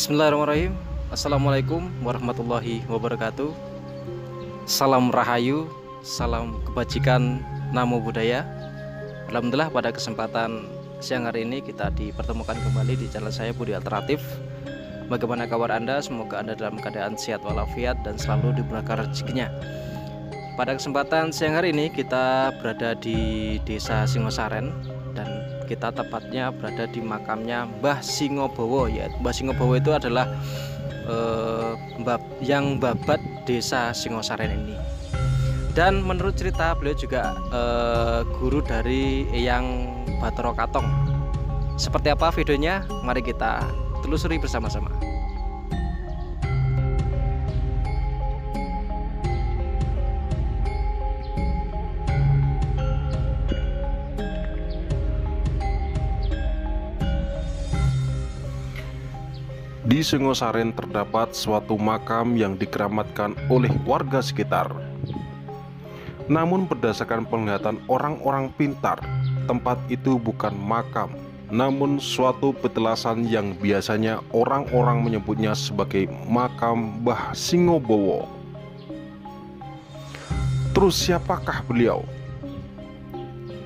Bismillahirrahmanirrahim. Assalamualaikum warahmatullahi wabarakatuh. Salam rahayu, salam kebajikan, namo buddhaya. Alhamdulillah pada kesempatan siang hari ini kita dipertemukan kembali di channel saya Budi Alternatif. Bagaimana kabar Anda? Semoga Anda dalam keadaan sehat walafiat dan selalu dimurahkan rezekinya. Pada kesempatan siang hari ini kita berada di Desa Singosaren dan kita tepatnya berada di makamnya Mbah Singobowo. Ya, Mbah Singobowo itu adalah yang babat Desa Singosaren ini. Dan menurut cerita beliau juga guru dari Eyang Bathara Katong. Seperti apa videonya? Mari kita telusuri bersama-sama. Di Singosaren terdapat suatu makam yang dikeramatkan oleh warga sekitar. Namun berdasarkan penglihatan orang-orang pintar, tempat itu bukan makam, namun suatu petilasan yang biasanya orang-orang menyebutnya sebagai makam Mbah Singobowo. Terus siapakah beliau?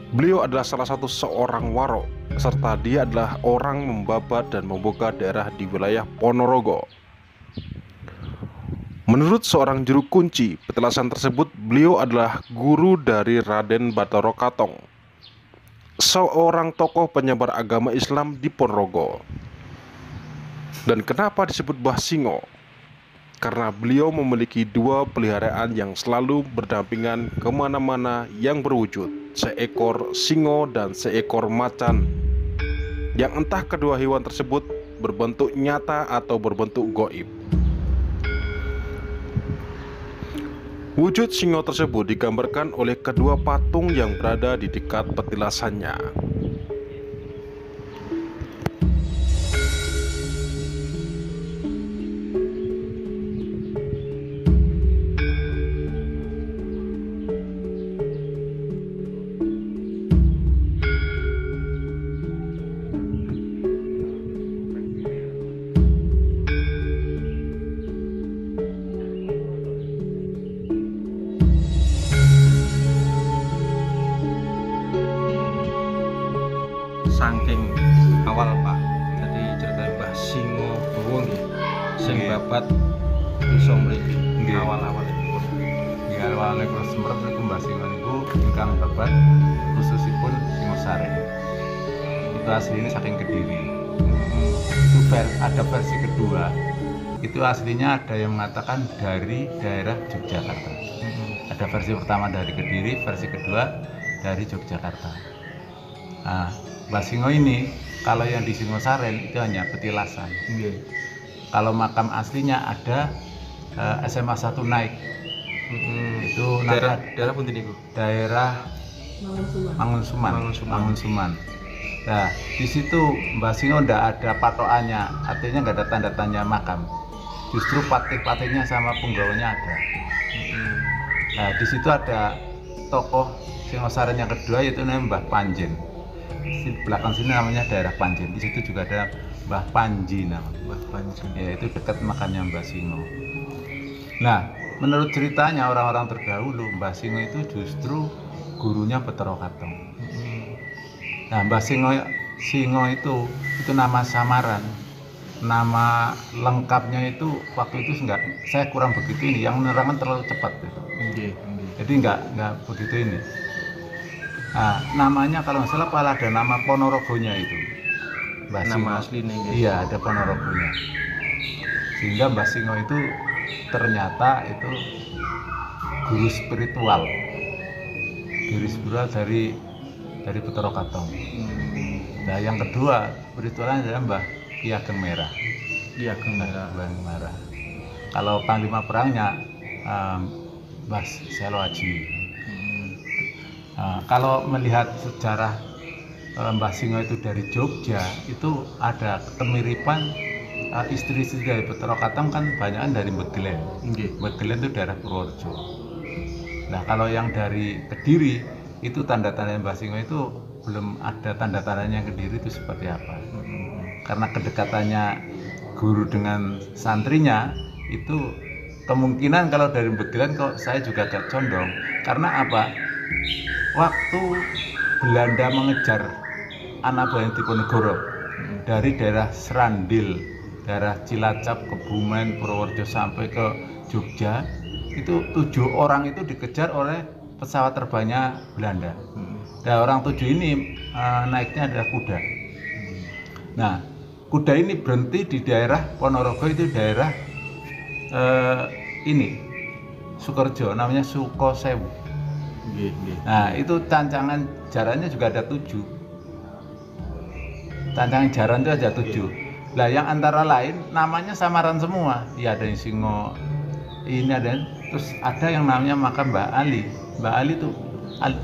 Beliau adalah salah satu seorang waro, serta dia adalah orang membabat dan membuka daerah di wilayah Ponorogo. Menurut seorang juru kunci petilasan tersebut, beliau adalah guru dari Raden Bathara Katong, seorang tokoh penyebar agama Islam di Ponorogo. Dan kenapa disebut Mbah Singo? Karena beliau memiliki dua peliharaan yang selalu berdampingan kemana-mana yang berwujud seekor singo dan seekor macan, yang entah kedua hewan tersebut berbentuk nyata atau berbentuk goib. Wujud singo tersebut digambarkan oleh kedua patung yang berada di dekat petilasannya. Saking awal Pak, jadi cerita Mbah Singobowo nggih sing babat iso mriki awal-awal itu. Ya awalnya kalau semprot itu Mbah Singo itu ingkang babat khususipun Singosaren. Itu aslinya saking Kediri. Itu ada versi kedua. Itu aslinya ada yang mengatakan dari daerah Yogyakarta. Ada versi pertama dari Kediri, versi kedua dari Yogyakarta. Nah, Mbah Singo ini kalau yang di Singosaren itu hanya petilasan. Kalau makam aslinya ada SMA 1 naik. Itu daerah pun niku. Daerah Mangunsuman. Nah, di situ Mbah Singo ndak ada patokannya, artinya nggak ada tanda tanya makam. Justru patih-patihnya sama punggawanya ada. Nah, di situ ada tokoh Singosaren yang kedua yaitu namanya Mbah Panjen. Di belakang sini namanya daerah Panjen. Di situ juga ada Mbah Panji namanya. Mbah Panji. Ya, itu dekat makamnya Mbah Singo. Nah, menurut ceritanya orang-orang terdahulu, Mbah Singo itu justru gurunya Bathara Katong. Nah, Mbah Singo itu nama samaran. Nama lengkapnya itu waktu itu enggak, saya kurang begitu ini, yang menerangkan terlalu cepat gitu. Jadi enggak begitu ini. Nah, namanya kalau nggak salah ada nama Ponorogonya itu. Mbah Singo. Nama aslinya gitu. Iya, ada Ponorogonya. Sehingga Mbah Singo itu ternyata itu guru spiritual. Guru spiritual dari Bathara Katong. Nah, yang kedua spiritualnya adalah Mbah Ki Ageng Merah. Ki Ageng Merah. Kalau panglima perangnya Mbah Selo Aji. Nah, kalau melihat sejarah Mbah Singo itu dari Jogja, itu ada kemiripan istri-istri dari Bathara Katong kan banyakan dari Mbegelen. Mbegelen itu daerah Purworejo. Nah, kalau yang dari Kediri itu tanda-tanda Mbah Singo itu belum ada tanda-tandanya Kediri itu seperti apa. Karena kedekatannya guru dengan santrinya itu kemungkinan kalau dari Begilan kok saya juga agak condong. Karena apa? Waktu Belanda mengejar anak buah Diponegoro dari daerah Serandil, daerah Cilacap, Kebumen, Purworejo sampai ke Jogja, itu 7 orang itu dikejar oleh pesawat terbangnya Belanda. Dan orang 7 ini naiknya adalah kuda. Nah, kuda ini berhenti di daerah Ponorogo, itu daerah ini Sukorejo, namanya Sukosewu. Nah, itu tancangan jarannya juga ada 7. Tancangan jaran itu ada 7. Lah yang antara lain namanya samaran semua. Ya ada yang Singo, ini ada, terus ada yang namanya makam Mbak Ali. Mbak Ali itu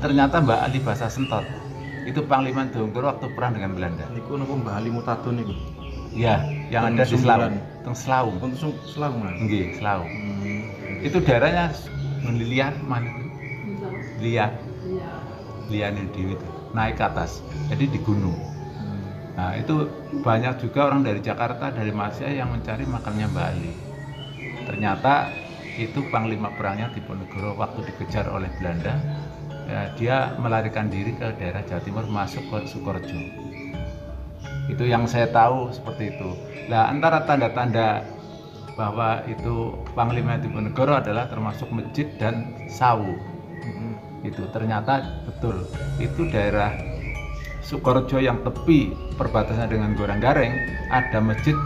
ternyata Mbak Ali Basa Sentot. Itu Panglima Dongkoro waktu perang dengan Belanda. Niku napa Mbah Ali Mutadun niku? Ya, yang ada di Selaung. Teng Selaung. Untuk Selaung Mas. Nggih, Selaung. Itu daerahnya Lilian mana itu? Lian Dewi itu naik ke atas. Jadi di gunung. Nah, itu banyak juga orang dari Jakarta, dari Malaysia yang mencari makamnya Mbak Ali. Ternyata itu panglima perangnya Diponegoro waktu dikejar oleh Belanda. Ya, dia melarikan diri ke daerah Jawa Timur, masuk ke Sukorejo. Itu yang saya tahu seperti itu. Nah, antara tanda-tanda bahwa itu panglima Diponegoro adalah termasuk masjid dan sawu. Itu ternyata betul. Itu daerah Sukorejo yang tepi perbatasan dengan Goranggareng, ada masjid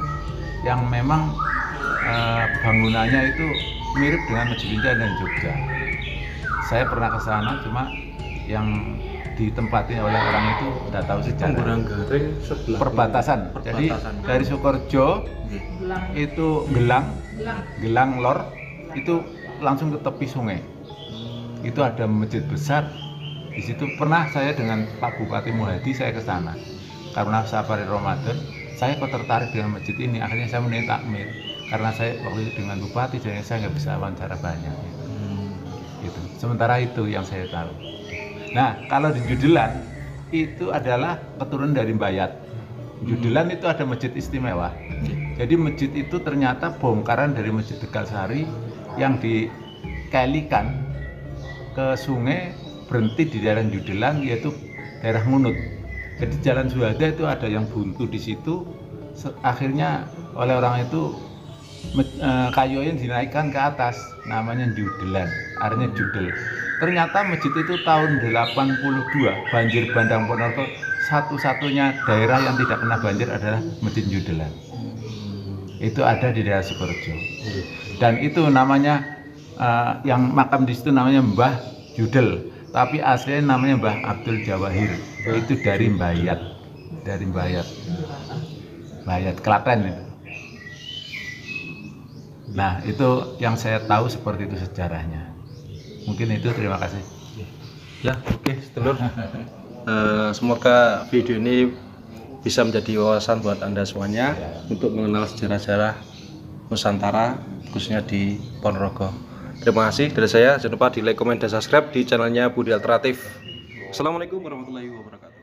yang memang bangunannya itu mirip dengan Masjid Indah dan Jogja. Saya pernah ke sana, cuma yang ditempati oleh orang itu tidak tahu sejarah. Goranggareng sebelah Perbatasan. Jadi dari Sukorejo itu Gelang Lor itu langsung ke tepi sungai. Itu ada masjid besar. Di situ pernah saya dengan Pak Bupati Muhadi, saya ke sana karena safari Ramadan. Saya kok tertarik dengan masjid ini, akhirnya saya menaik takmir karena saya waktu itu dengan Bupati, jadi saya nggak bisa wawancara banyak. Gitu. Sementara itu yang saya tahu. Nah, kalau di Judelan itu adalah keturunan dari Mbayat. Judelan itu ada masjid istimewa. Jadi masjid itu ternyata bongkaran dari Masjid Tegalsari yang dikalikan ke sungai, berhenti di daerah Judelan, yaitu daerah Ngunut. Jadi Jalan Suhada itu ada yang buntu di situ. Akhirnya oleh orang itu kayu yang dinaikkan ke atas, namanya Judelan, artinya Judel. Ternyata masjid itu tahun 82 banjir bandang Ponorogo, satu-satunya daerah yang tidak kena banjir adalah Masjid Judelan. Itu ada di daerah Sukorejo. Dan itu namanya yang makam di situ namanya Mbah Judel. Tapi aslinya namanya Mbah Abdul Jawahir. Itu dari Mbayat. Dari Mbayat. Mbayat Klaten itu. Nah, itu yang saya tahu seperti itu sejarahnya. Mungkin itu, terima kasih. Ya, oke, sedulur. Semoga video ini bisa menjadi wawasan buat Anda semuanya untuk mengenal sejarah-sejarah Nusantara, khususnya di Ponorogo. Terima kasih dari saya. Jangan lupa di like, komen, dan subscribe di channelnya Budi Alternatif. Assalamualaikum warahmatullahi wabarakatuh.